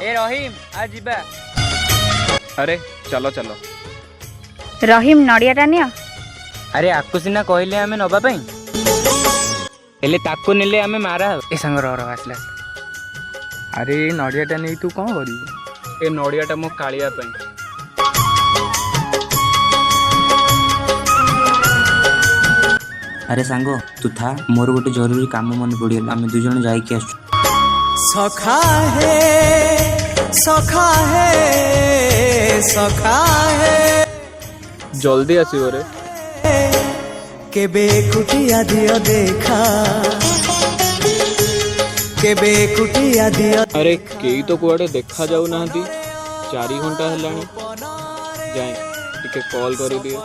ए रहीम आ जिबा। अरे चलो चलो। रहीम नड़ियाटा नियो। अरे आकु सिना कहले आमे नबा पई हेले ताकू नेले आमे मारा ए संग रह आसला। अरे नड़ियाटा नहीं तू कौन करू? ए नड़ियाटा मो कालिया पई। अरे सांगो तू था मोर गोटे जरूरी काम मन पड़गला आम दु जन जाइके आसु। सखा है सखा है सखा है जल्दी आसियो रे। केबे कुटिया दियो देखा केबे कुटिया दियो। अरे केई तो कुआडे देखा जाऊ नाहंती 4 घंटा हेलानी जाए टिके कॉल करी दिए।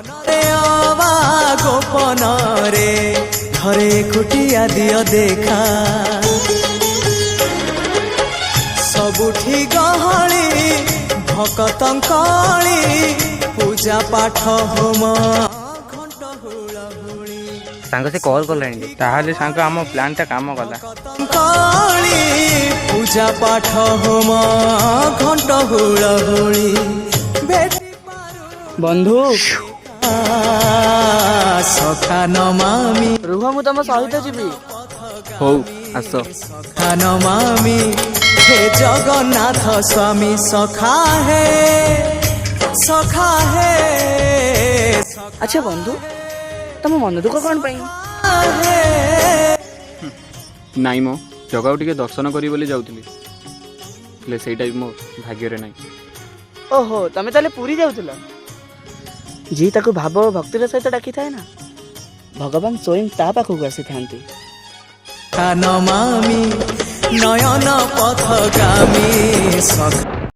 गोपन रे घरे कुटिया दियो देखा सबुठी गहली भकतंकली पूजा पाठ होम घंट हुलहुली सांग से कॉल करलानी ताहाले सांग आम प्लान ता काम कला। कली पूजा पाठ होम घंट हुलहुली बंधु सखा नमामि रुह मु तम सहित जीवी। हो आस सखा नमामि हे जगन्नाथ स्वामी सखा है सखा है। अच्छा बंधु तम मन दुख कौन पाई? नाई मो जगाऊ टिके दर्शन करी बोली जाउतली ले सेटा मो भाग्य रे नाही। ओहो तमे ताले पूरी जाउतला जी ताकू भाव भक्तिर सहित डाकी थाए ना भगवान स्वयं ता पाखु आसी थांती। नमामि नयन पथगामी सखा